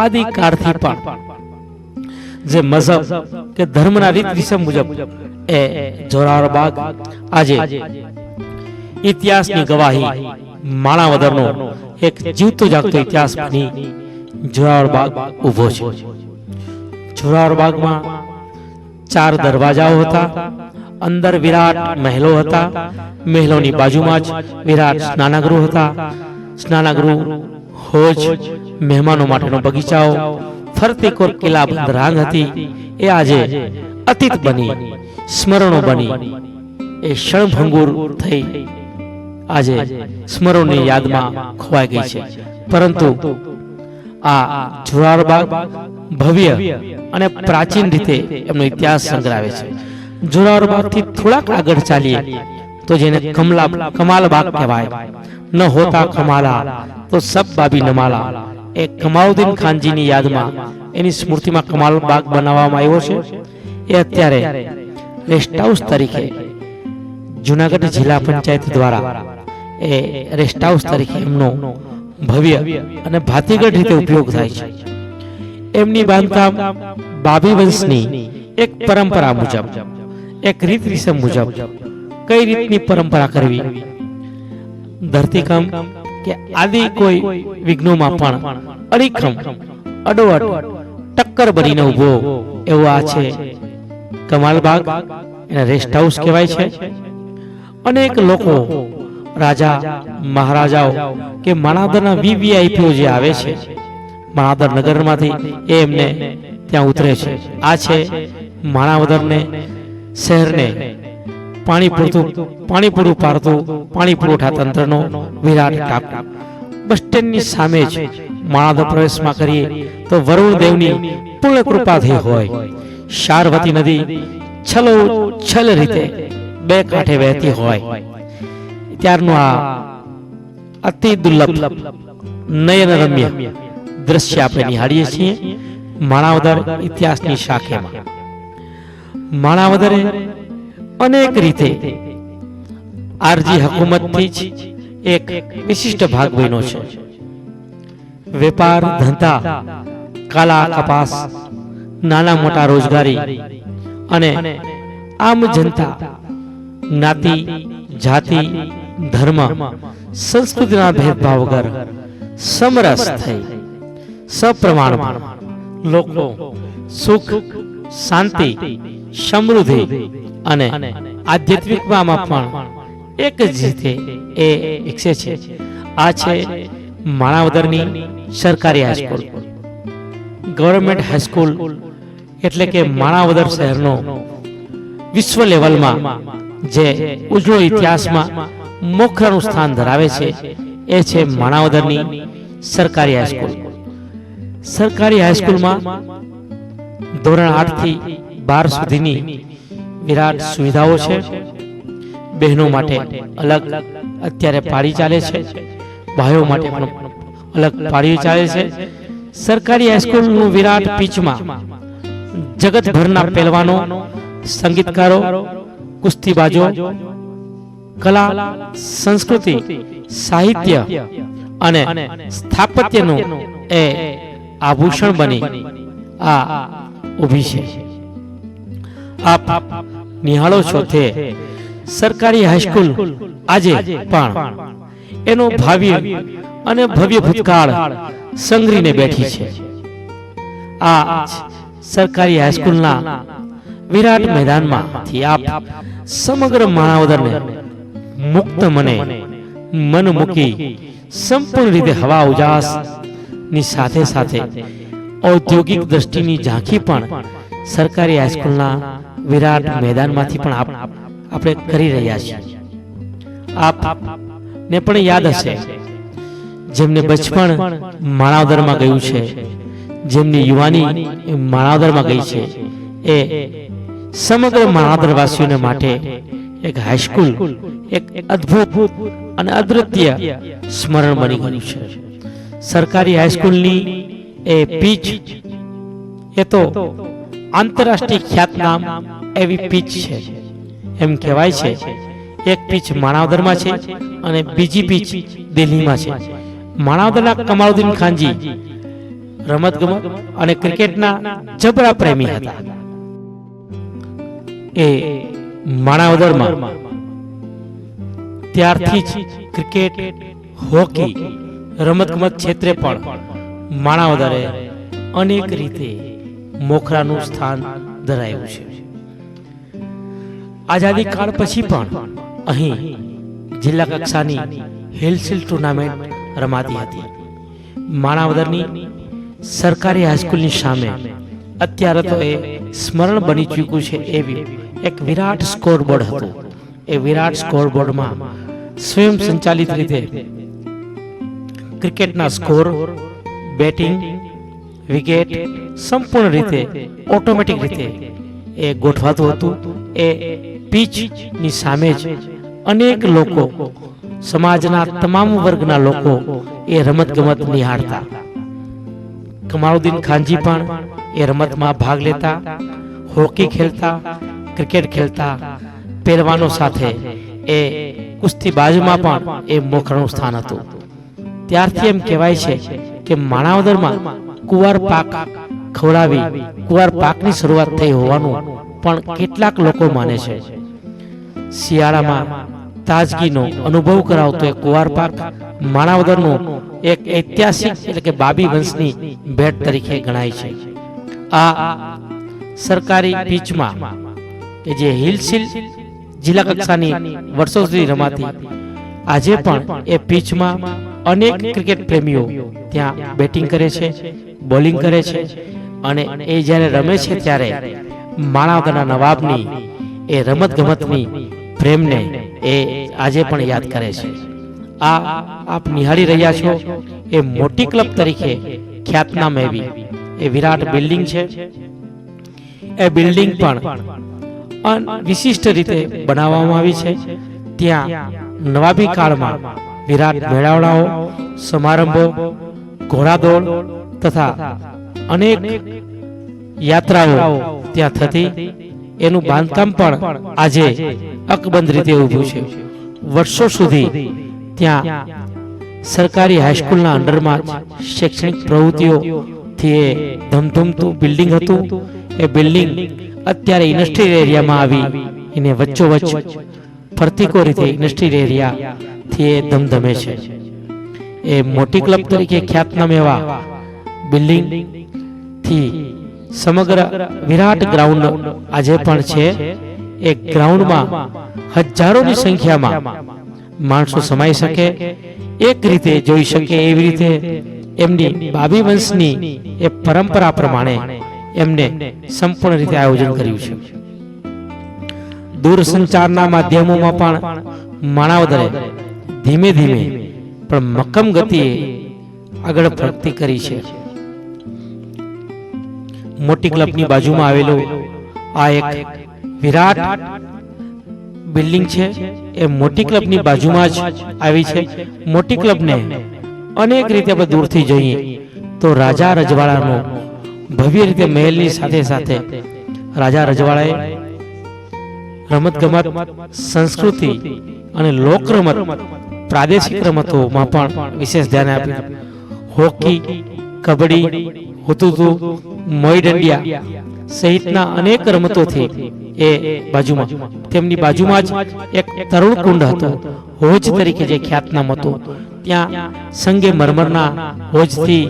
આદિકાળથી પણ જે મઝહબ કે ધર્મના રીત રિસમ મુજબ એ જોરાવર બાગ આજે ઇતિહાસની ગવાહી માણાવદરનો એક જીવતો જાગતો ઇતિહાસ બની જોરાવર બાગ ઉભો છે. જોરાવર બાગમાં 4 દરવાજાઓ હતા. અંદર વિરાટ મહેલો હતા. મહેલોની બાજુમાં જ વિરાટ સ્નાનાગૃહ હતા. સ્નાનાગૃહ, હોજ, મહેમાનો માટેનો બગીચાઓ, ફરતી કોર કિલ્લાબંધ રાંગ હતી. એ આજે અતીત બની, સ્મરણો બની, એ ક્ષણભંગુર થઈ આજે સ્મરણોની યાદમાં ખોવાઈ ગઈ છે. પરંતુ આ જોરાવર બાગ ભવ્ય અને પ્રાચીન રીતે એમનો ઇતિહાસ સંગ્રહાવે છે. જોરાવર બાગથી થોડાક આગળ ચાલીએ તો જેને કમાલ બાગ કહેવાય. ન હોતા કમાલા તો સબ બાબી નમાલા. એ કમાલુદ્દીન ખાનજીની યાદમાં એની સ્મૃતિમાં કમાલ બાગ બનાવવામાં આવ્યો છે. એ અત્યારે રેસ્ટ હાઉસ તરીકે જુનાગઢ જિલ્લા પંચાયત દ્વારા એ રેસ્ટ હાઉસ તરીકે એમનો ભવ્ય અને ભાતીગળ રીતે ઉપયોગ થાય છે. એમની બાંધકામ બાબી વંશની એક પરંપરા મુજબ, એક રીત રિસમ મુજબ કઈ રીતની પરંપરા કરવી, ધરતીકંપ કે આદિ કોઈ વિઘ્નોમાં પણ અડીખમ અડોઅડ ટક્કર બનીને ઉભો એવો આ છે કમાલ બાગ. એને રેસ્ટ હાઉસ કહેવાય છે. અનેક લોકો, રાજા મહારાજાઓ કે માણાવદરના વીવીઆઈપીઓ જે આવે છે માણાવદર નગરમાંથી, એ એમને ત્યાં ઉતરે છે. આ છે માણાવદરને શહેરને પાણી પૂરું પાડતું પાણી પુરવઠા તંત્રનો વિરાટ ટાંકો. બસ સ્ટેન્ડની સામે જ માણાવદર પ્રવેશમાં કરીએ તો વરુણ દેવની પૂર્ણ કૃપા થઈ હોય. સારવતી નદી છલોછલ રીતે બે કાંઠે વહેતી હોય ત્યારનું આ અતિ દુર્લભ નયનરમ્ય દ્રશ્ય આપણે નિહાળીએ છીએ માણાવદર ઇતિહાસની શાખેમાં. માણાવદરે અનેક રીતે આરજી હકુમતથી જ એક વિશિષ્ટ ભાગ બન્યો છે. વેપાર ધંધા, કાલા કપાસ, નાના મોટા રોજગારી અને આમ જનતા જ્ઞાતિ, જાતિ, ધર્મ, સંસ્કૃતિના ભેદભાવ વગર સમરસ થઈ સપ્રમાણ લોકો સુખ, શાંતિ, સમૃદ્ધિ અને આધ્યાત્મિકમાં પણ એક જ રીતે એ વિકસે છે. આ છે માણાવદરની સરકારી હાઈસ્કૂલ. ગવર્મેન્ટ હાઈસ્કૂલ એટલે કે માણાવદર શહેરનો વિશ્વ લેવલમાં જે ઉજળો ઇતિહાસમાં મોખરાનું સ્થાન ધરાવે છે એ છે માણાવદરની સરકારી હાઈસ્કૂલ. સરકારી હાઈસ્કૂલમાં ધોરણ 8 થી 12 સુધીની વિરાટ સુવિધાઓ છે. બહેનો માટે અલગ અત્યારે પાળી ચાલે છે, ભાઈઓ માટે પણ અલગ પાળી ચાલે છે. સરકારી હાઈસ્કૂલનું વિરાટ પીચમાં જગતભરના પહેલવાનો સંગીતકારો, કુસ્તીબાજો, કલા, સંસ્કૃતિ, સાહિત્ય અને સ્થાપત્યનું એ આભૂષણ બની આ ઊભી છે. આપ નિહાળો છો તે સરકારી હાઈસ્કૂલ આજે પણ એનો ભાવિ અને ભવ્ય ભૂતકાળ સંગ્રહીને બેઠી છે. આ સરકારી હાઈસ્કૂલના વિરાટ મેદાનમાંથી આપ સમગ્ર માણાવદરને મુક્ત મને મન મૂકી સંપૂર્ણ રીતે હવા ઉજાસ ની સાથે સાથે ઔદ્યોગિક દ્રષ્ટિની ઝાંખી પણ સરકારી હાઈસ્કૂલના વિરાટ મેદાનમાંથી પણ આપણે કરી રહ્યા છીએ. આપને પણ યાદ હશે, જેમને બચપણ માણાવદરમાં ગયું છે, જેમની યુવાની માણાવદરમાં ગઈ છે, એ સમગ્ર માણાવદરવાસીઓને માટે એક હાઈસ્કૂલ એક અદ્ભુત અને અદ્વિતીય સ્મરણ બની ગયું છે. સરકારી હાઈસ્કૂલની એ પીચ એ તો આંતરરાષ્ટ્રીય ખ્યાતનામ એવી પીચ છે. એમ કહેવાય છે એક પીચ માણાવદરમાં છે અને બીજી પીચ દિલ્હીમાં છે. માણાવદરના કમાલુદ્દીન ખાનજી રમતગમત અને ક્રિકેટના જબરા પ્રેમી હતા. એ માણાવદરમાં ત્યારથી જ ક્રિકેટ, હોકી, રમતગમત ક્ષેત્રે પણ માણાવદરે અનેક રીતે મોખરાનું સ્થાન ધરાયું છે. આઝાદી કાળ પછી પણ અહીં જિલ્લા કક્ષાની હિલસિલ ટુર્નામેન્ટ રમાતી હતી. માણાવદરની સરકારી હાઈસ્કૂલની સામે અત્યારે તો એ સ્મરણ બની ચૂક્યું છે એવી એક વિરાટ સ્કોરબોર્ડ હતું. એ વિરાટ સ્કોરબોર્ડમાં સ્વયં સંચાલિત રીતે ક્રિકેટના સ્કોર, બેટિંગ, વિકેટ સંપૂર્ણ રીતે ઓટોમેટિક રીતે એ ગોઠવાતું હતું. એ પીચની સામે જ અનેક લોકો, સમાજના તમામ વર્ગના લોકો એ રમતગમત નિહાળતા. કમાલુદ્દીન ખાનજી પણ એ રમતમાં ભાગ લેતા, હોકી ખેલતા, ક્રિકેટ ખેલતા. પહેલવાનો સાથે એ કુસ્તીબાજમાં પણ એ મોખરાનું સ્થાન હતું. ત્યારથી એમ કહેવાય છે કે માણાવદરમાં કુંવાર પાક ખવડાવી કુંવાર પાકની શરૂઆત થઈ હોવાનું પણ કેટલાક લોકો માને છે. શિયાળામાં તાજગીનો અનુભવ કરાવતો એ કુંવાર પાક માણાવદરનો એક ઐતિહાસિક એટલે કે બાબી વંશની ભેટ તરીકે ગણાય છે. આ સરકારી પીચમાં કે જે હિલસિલ જિલ્લા કક્ષાની વર્ષો સુધી રમાતી, આજે પણ એ પીચમાં અનેક ક્રિકેટ પ્રેમીઓ ત્યાં બેટિંગ કરે છે, બોલિંગ કરે છે અને એ જ્યારે રમે છે ત્યારે માણાવદરના નવાબની એ રમતગમતની પ્રેમને એ આજે પણ યાદ કરે છે. આ આપ નિહાળી રહ્યા છો એ મોટી ક્લબ તરીકે ખ્યાતનામ એવી એ વિરાટ બિલ્ડિંગ છે. એ બિલ્ડિંગ પણ વિશિષ્ટ રીતે બનાવવામાં આવી છે. ત્યાં નવાબી કાળમાં વિરાટ મેળાવડાઓ, સમારંભો, ઘોડાદોડ તથા અનેક યાત્રાઓ ત્યાં થતી. એનું બાંધકામ પણ આજે અકબંધ રીતે ઊભું છે. વર્ષો સુધી ત્યાં સરકારી હાઈસ્કૂલના અંડરમાં શૈક્ષણિક પ્રવૃત્તિઓથી એ ધમધમતું બિલ્ડિંગ હતું. એ બિલ્ડિંગ અત્યારે ઇન્ડસ્ટ્રીયલ એરિયામાં આવી એને વચ્ચોવચ્ચ ફરતીકો રીતે ઇન્ડસ્ટ્રીયલ એરિયાથી એ ધમધમે છે. એ મોટી ક્લબ તરીકે ખ્યાતનામ એવા બિલ્ડિંગ થી સમગ્ર વિરાટ ગ્રાઉન્ડ આજે પણ છે. એ ગ્રાઉન્ડમાં હજારોની સંખ્યામાં માણસો સમાઈ શકે, એક રીતે જોઈ શકે એવી રીતે એમની બાબી વંશની એ પરંપરા પ્રમાણે એમને સંપૂર્ણ રીતે આયોજન કર્યું છે. દૂરસંચારના માધ્યમોમાં પણ માણાવદરે ધીમે ધીમે પણ મક્કમ ગતિએ આગળ પ્રગતિ કરી છે. મોટી ક્લબની બાજુમાં આવેલું આ એક વિરાટ બિલ્ડિંગ છે. એ મોટી ક્લબની બાજુમાં જ આવી છે. મોટી ક્લબને અનેક રીતે આપણે દૂરથી જોઈએ તો રાજા રજવાડાનો ભવ્ય રીતે મહેલની સાથે સાથે રાજા રજવાડાએ રમતગમત, સંસ્કૃતિ અને લોકરમત પ્રાદેશિક રમતોમાં પણ વિશેષ ધ્યાન આપ્યું. હોકી, કબડ્ડી, હુતુતુ, મોઈ દંડિયા સહિતના અનેક રમતોથી એ બાજુમાં તેમની બાજુમાં જ એક તરુણ કુંડ હતો, હોજ તરીકે જે ખ્યાતનામ હતું. ત્યાં સંગે મરમરના હોજથી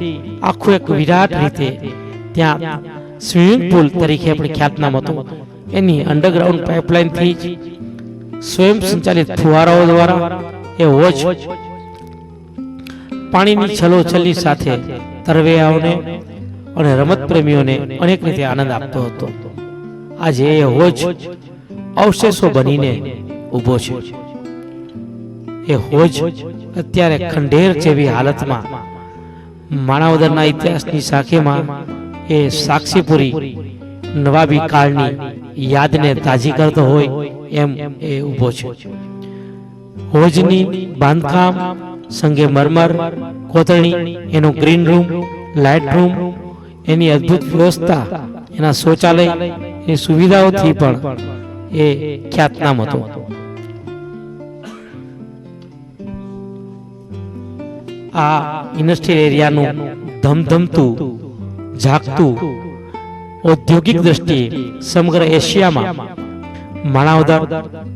આખું એક વિરાટ રીતે ત્યાં સ્વિમિંગ પુલ તરીકે આપણે ખ્યાતનામ હતું. એની અંડરગ્રાઉન્ડ પાઇપલાઇનથી જ સ્વયં સંચાલિત ફુવારાઓ દ્વારા એ હોજ પાણીની છલોછલની સાથે તરવૈયાઓને અને રમત પ્રેમીઓને અનેક રીતે આનંદ આપતો હતો. આજે એ હોજ અવશેષો બનીને ઊભો છે. એ હોજ અત્યારે ખંડેર જેવી હાલતમાં માણાવદરના ઇતિહાસની સાખેમાં એ સાક્ષીપુરી નવાબી કાળની યાદને તાજી કરતો હોય એમ એ ઊભો છે. હોજની બાંધકામ, સંગે મરમર, કોતરણી, એનો ગ્રીન રૂમ, લાઇટ રૂમ, એની અદ્ભુત વ્યવસ્થા, એના શૌચાલય, એની સુવિધાઓથી પણ એ ખ્યાતનામ હતો. આ ઇન્ડસ્ટ્રીયલ એરિયાનું ધમધમતું, ઝાકતું ઔદ્યોગિક દ્રષ્ટિએ સમગ્ર એશિયામાં માણાવદર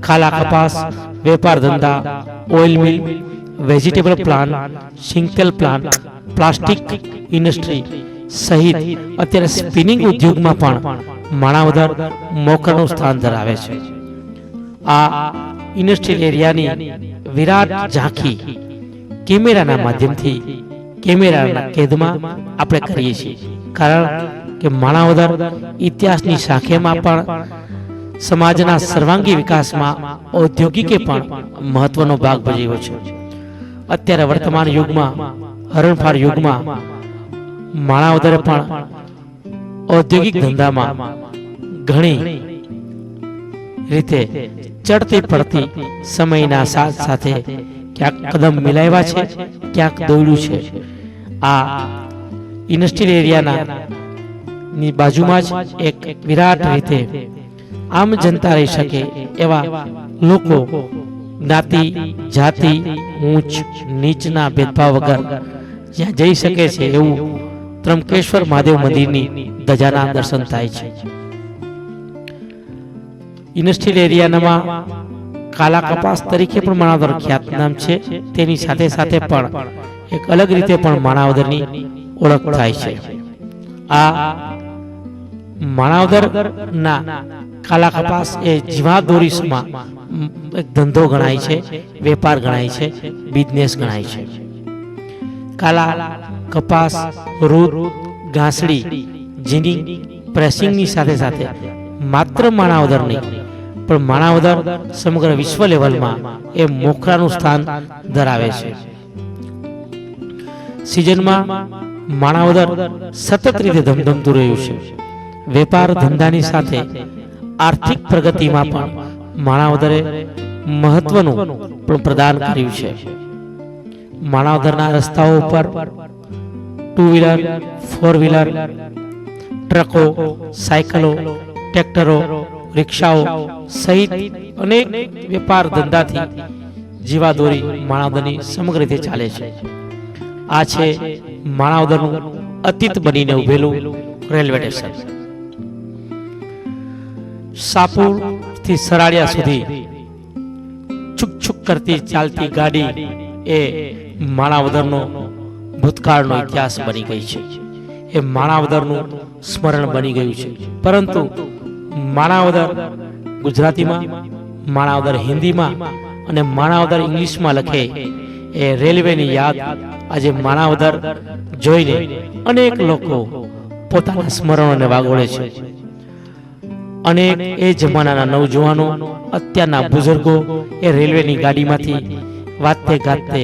ખાલા કપાસ, વેપાર ધંધા, ઓઇલ મિલ, વેજીટેબલ પ્લાન્ટ, સિંગતેલ પ્લાન્ટ, પ્લાસ્ટિક ઇન્ડસ્ટ્રી સહિત અત્યારે સ્પિનિંગ ઉદ્યોગમાં પણ માણાવદર મોખરનું સ્થાન ધરાવે છે. આ ઇન્ડસ્ટ્રીયલ એરિયાની વિરાટ ઝાંખી કેમેરાના માધ્યમથી કેમેરાના કેદમાં આપણે કરીએ છીએ, કારણ કે માણાવદર ઇતિહાસની શાખેમાં પણ સમાજના સર્વાંગી વિકાસમાં ઔદ્યોગિકે પણ મહત્વનો ભાગ ભજવ્યો છે. અત્યારે વર્તમાન યુગમાં, હરણફાળ યુગમાં માણાવદરે પણ ઔદ્યોગિક ધંધામાં ઘણી રીતે ચડતી પડતી સમયના સાથ સાથે ક્યાંક કદમ મિલાવ્યા છે, ક્યાંક દોડ્યું છે. આ ઇન્ડસ્ટ્રીયલ એરિયાના ની બાજુમાં જ એક વિરાટ રીતે આમ જનતા રહી શકે એવા લોકો જ્ઞાતિ, જાતિ, ઊંચ નીચના ભેદભાવ વગર જ્યાં જઈ શકે છે એવું ત્રંબકેશ્વર મહાદેવ મંદિરની ધજાના દર્શન થાય છે. ઇન્ડસ્ટ્રીયલ એરિયામાં કાલા કપાસ તરીકે પણ માણાવદર ખ્યાતનામ છે. તેની સાથે સાથે પણ એક અલગ રીતે પણ માણાવદરની ઓળખ થાય છે. આ માણાવદરના કાલા કપાસ એ જીવાદોરીમાં એક ધંધો ગણાય છે, વેપાર ગણાય છે, બિઝનેસ ગણાય છે. કાલા કપાસ, રૂદ, ઘાસડી, જીનિંગ, પ્રેસિંગની સાથે સાથે માત્ર માણાવદર નહીં પણ માણાવદર સમગ્ર વિશ્વ લેવલમાં એ મોખરાનું સ્થાન ધરાવે છે. સિઝનમાં માણાવદર સતત રીતે ધમધમતું રહ્યું છે. વેપાર ધંધાની સાથે આર્થિક પ્રગતિમાં પણ માણાવદરે મહત્વનું પણ પ્રદાન કર્યું છે. માણાવદરના રસ્તાઓ ઉપર ટુ વ્હીલર, ફોર વ્હીલર, ટ્રકો, સાયકલો, ટ્રેક્ટરો, રિક્ષાઓ સહિત અનેક વેપાર ધંધાથી જીવાદોરી માણાવદરની સમગ્ર રીતે ચાલે છે. આ છે માણાવદરનું અતીત બનીને ઉભેલું રેલવે સ્ટેશન. સાપુર થી સરાડિયા સુધી છુક છુક કરતી ચાલતી ગાડી એ માણાવદરનો ભૂતકાળનો ઇતિહાસ બની ગઈ છે. એ માણાવદરનું સ્મરણ બની ગયું છે. પરંતુ માણાવદર ગુજરાતીમાં, માણાવદર હિન્દીમાં અને માણાવદર ઇંગ્લિશમાં લખે એ રેલવેની યાદ આજે માણાવદર જોઈને અનેક લોકો પોતાના સ્મરણોને વાગોળે છે. અનેક એ જમાનાના નવજુવાનો, અત્યારના બુઝુર્ગો એ રેલવેની ગાડીમાંથી વાતે ગાતે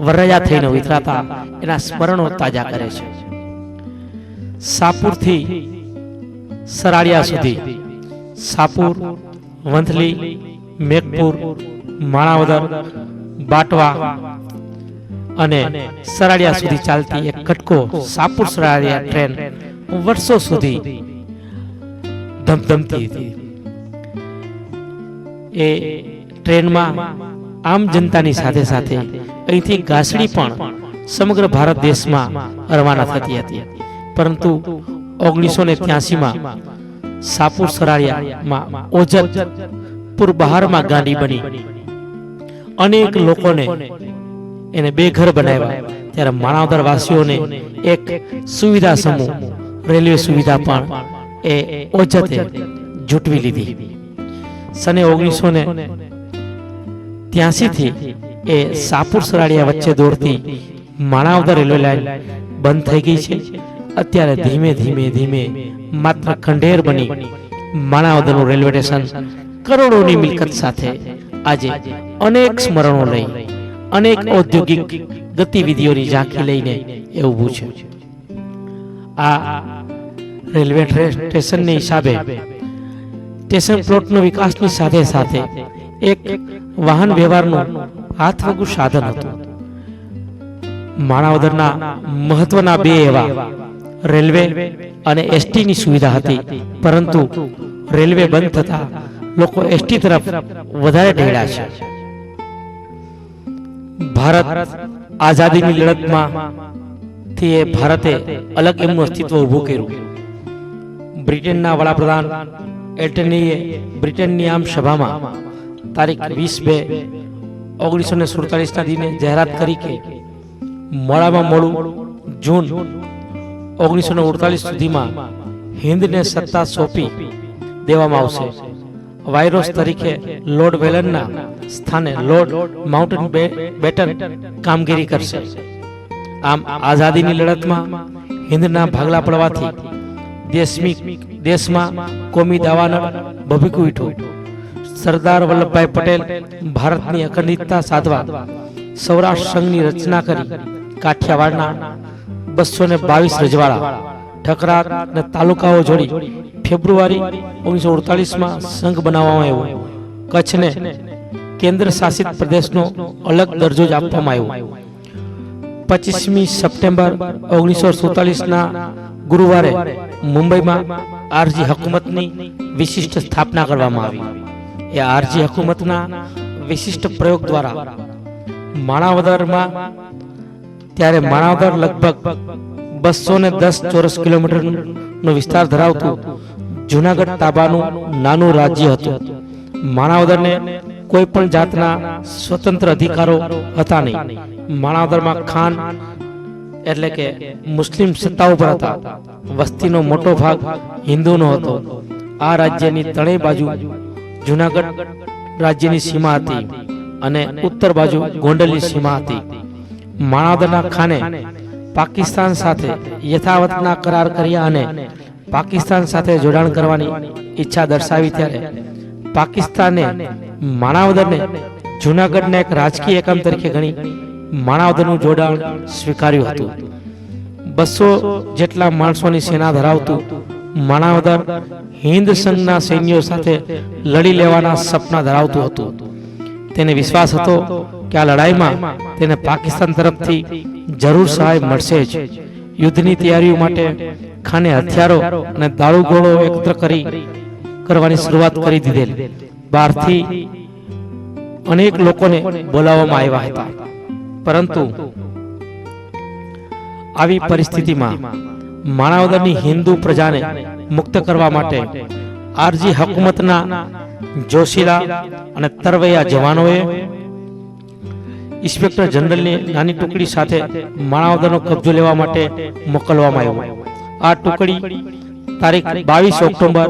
વરરાજા થઈને વિતરાતા એના સ્મરણો તાજા કરે છે. સાપુરથી સરાડિયા સુધી, સાપુર, વંથલી, મેઘપુર, માણાવદર, બાટવા અને સરાડિયા સુધી ચાલતી એક કટકો સાપુર સરાડિયા ટ્રેન વર્ષો સુધી ધમધમતી હતી. એ ટ્રેનમાં આમ જનતાની સાથે સાથે અહીંથી ગાસડી પણ સમગ્ર ભારત દેશમાં રવાના થતી હતી. પરંતુ 1983માં સાપુર સરાળિયામાં ઓજતપુર બહારમાં ગાંડી બની અનેક લોકોને એને બેઘર બનાવ્યા. ત્યારે માણાવદર વાસીઓને એક સુવિધા સમૂહ રેલવે સુવિધા પણ એ ઓજતે જૂટવી લીધી. સને 1983 થી એ સાપુર સરાળિયા વચ્ચે દોડતી માણાવદર રેલવે લાઈન બંધ થઈ ગઈ છે. અત્યારે ધીમે ધીમે ધીમે માત્ર ખંડેર બની માણાવદરનું રેલવે સ્ટેશન કરોડોની મિલકત સાથે આજે અનેક સ્મરણો લઈ અનેક ઔદ્યોગિક ગતિવિધિઓની ઝાંખી લઈને એ ઊભું છે. આ રેલવે સ્ટેશનની હિસાબે સ્ટેશન પ્લોટનો વિકાસની સાથે સાથે એક વાહન વ્યવહારનું હાથવગું સાધન હતું. માણાવદરના મહત્વના બે એવા રેલવે અને એસટીની સુવિધા હતી. પરંતુ રેલવે બંધ થતા લોકો એસટી તરફ વધારે ઢળ્યા છે. ભારત આઝાદીની લડતમાં થી એ ભારતે અલગ એમનું અસ્તિત્વ ઊભું કર્યું. બ્રિટનના વડાપ્રધાન એલ્ટનીએ બ્રિટનની આમ સભામાં તારીખ 20/2/1947ના દિને જાહેરાત કરી કે મોડામાં મોડું જૂન 1948 સુધીમાં હિન્દને સત્તા સોંપી દેવામાં આવશે. વાયરોસ તરીકે લોર્ડ વેલનના સ્થાને લોર્ડ માઉન્ટન બેટન કામગીરી કરશે. આમ આઝાદીની લડતમાં હિન્દના ભાગલા પડવાથી દેશમાં કોમી દાવાનળ ભભૂકી ઉઠ્યું. સરદાર વલ્લભભાઈ પટેલ ભારતની અખંડિતતા સાધવા સૌરાષ્ટ્ર સંઘની રચના કરી કાઠિયાવાડના 222 રજવાડા ઠકરાર અને તાલુકાઓ જોડી ફેબ્રુઆરી 1948માં સંઘ બનાવવામાં આવ્યો. કચ્છને કેન્દ્ર શાસિત પ્રદેશનો અલગ દરજ્જો જ આપવામાં આવ્યો. 25મી સપ્ટેમ્બર 1947ના ગુરુવારે મુંબઈમાં આરજી હકુમતની વિશિષ્ટ સ્થાપના કરવામાં આવી. એ આરજી હકુમતના વિશિષ્ટ પ્રયોગ દ્વારા માણાવદરમાં ત્યારે માણાવદર લગભગ 210 ચોરસ કિલોમીટરનો વિસ્તાર ધરાવતું જૂનાગઢ તાબાનું નાનું રાજ્ય હતું. માણાવદરને કોઈ પણ જાતના સ્વતંત્ર અધિકારો હતા નહીં. માણાવદરમાં ખાન એટલે કે મુસ્લિમ સત્તા ઉપર હતા. વસ્તીનો મોટો ભાગ હિન્દુનો હતો. આ રાજ્યની ત્રણેય બાજુ જૂનાગઢ રાજ્યની સીમા હતી અને ઉત્તર બાજુ ગોંડલની સીમા હતી. માણાવદરના ખાને પાકિસ્તાન સાથે યથાવતના કરાર કર્યા અને પાકિસ્તાન સાથે જોડાણ કરવાની ઈચ્છા દર્શાવી. ત્યારે પાકિસ્તાને માણાવદરને જૂનાગઢના એક રાજકીય એકમ તરીકે ગણી માણાવદરનું જોડાણ સ્વીકાર્યું હતું. 200 જેટલા માણસોની સેના ધરાવતું માણાવદર હિન્દ સંઘના સૈન્યો સાથે લડી લેવાના સપના ધરાવતું હતું. તેને વિશ્વાસ હતો કે આ લડાઈમાં તેને પાકિસ્તાન તરફથી જરૂર સહાય મળશે જ. યુદ્ધની તૈયારીઓ માટે ખાને હથિયારો અને દારૂગોળો એકત્ર કરવાની શરૂઆત કરી દીધેલ. બહારથી અનેક લોકોને બોલાવવામાં આવ્યા હતા. પરંતુ આવી પરિસ્થિતિમાં માણાવદરની હિન્દુ પ્રજાને મુક્ત કરવા માટે આરજી હકુમતના જોશીલા અને તરવૈયા જવાનોએ ઇન્સ્પેક્ટર જનરલની નાની ટુકડી સાથે માણાવદરનો કબજો લેવા માટે મોકલવામાં આવ્યો. આ ટુકડી તારીખ 22 ઓક્ટોબર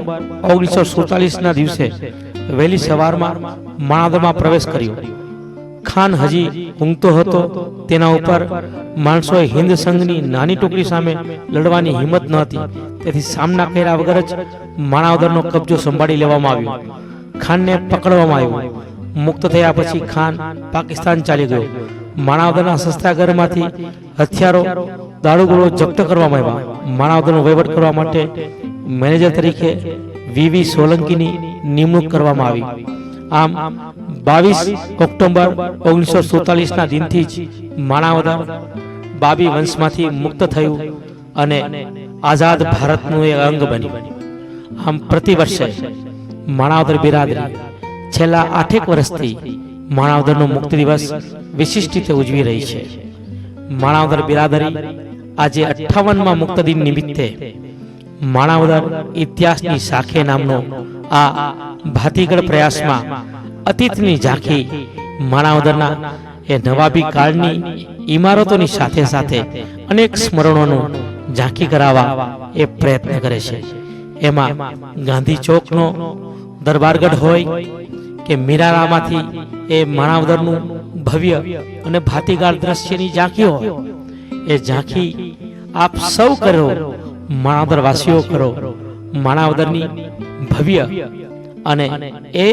1947ના દિવસે વહેલી સવારમાં માણાવદરમાં પ્રવેશ કર્યો. ખાન હજી ઊંઘતો હતો. તેના ઉપર માણસોએ હિન્દ સંઘની નાની ટુકડી સામે લડવાની હિંમત ન હતી. તેથી સામના કર્યા વગર જ માણાવદરનો કબજો સંભાળી લેવામાં આવ્યો. ખાનને પકડવામાં આવ્યો. મુક્ત થયા પછી ખાન પાકિસ્તાન ચાલી ગયો. માણાવદરના શસ્ત્રાગારમાંથી હથિયારો દારૂગોળો જપ્ત કરવામાં આવ્યા. માણાવદરનો વહીવટ કરવા માટે મેનેજર તરીકે વીવી સોલંકીની નિમણૂક કરવામાં આવી. આમ 22 ઓક્ટોબર 1947ના દિનથી જ માણાવદર બાબી વંશમાંથી મુક્ત થયું અને આઝાદ ભારતનું એક અંગ બન્યું. આમ પ્રતિ વર્ષે માણાવદર બિરાદરી છેલ્લા 8 વર્ષથી માણાવદરનો મુક્તિ દિવસ વિશિષ્ટ રીતે ઉજવી રહી છે. માણાવદર બિરાદરી આજે 58માં મુક્ત દિન નિમિત્તે માણાવદર ઇતિહાસની સાખે નામનો આ ભાતીગળ પ્રયાસમાં અતીતની ઝાંખી માણાવદરના એ નવાબી કાળની ઇમારતોની સાથે સાથે અનેક સ્મરણોનું ઝાંખી કરાવવા એ પ્રયત્ન કરે છે. એમાં ગાંધી ચોકનો દરબારગઢ હોય કે મીરારામાંથી એ માણાવદરનું ભવ્ય અને ભાતીગાળ દ્રશ્યની ઝાંખી હોય, એ ઝાંખી આપ સૌ કરો, માણાવદર વાસીઓ કરો. માણાવદરની ભવ્ય અને એ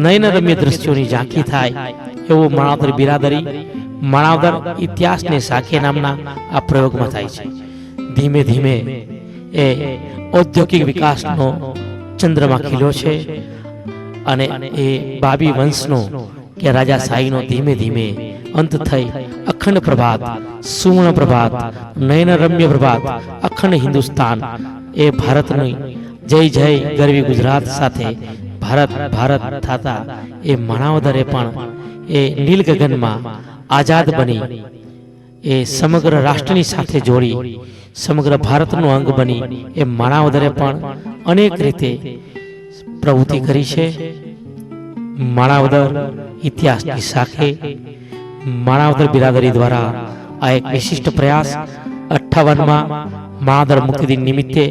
નયનરમ્ય દ્રશ્યોની ઝાંખી થાય એવું માણાવદર બિરાદરી માણાવદર ઇતિહાસને સાખે નામના આ પ્રયોગમાં થાય છે. ધીમે ધીમે એ ઔદ્યોગિક વિકાસનો ચંદ્રમાં ખીલ્યો છે અને એ બાબી વંશનો કે રાજાશાહીનો ધીમે ધીમે અંત થઈ અખંડ પ્રભાત, સુવર્ણ પ્રભાત, નયનરમ્ય પ્રભાત, અખંડ હિન્દુસ્તાન એ ભારતની જય જય ગરવી ગુજરાત સાથે ભારત ભારત થતા એ માણાવદરે પણ એ નીલ ગગનમાં આઝાદ બની એ સમગ્ર રાષ્ટ્રની સાથે જોડી સમગ્ર ભારતનું અંગ બની એ માણાવદરે પણ અનેક રીતે પ્રવૃત્તિ કરી છે. માણાવદર ઇતિહાસની સાખે માણાવદર બિરાદરી દ્વારા આ એક વિશિષ્ટ પ્રયાસ 58માં માણાવદર મુક્તિ દિન નિમિત્તે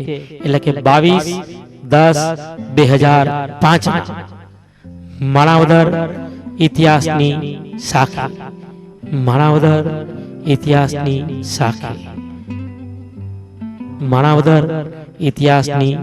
એટલે કે 22/10/2005 માણાવદર ઇતિહાસની સાખે, માણાવદર ઇતિહાસની સાખે, માણાવદર ઇતિહાસની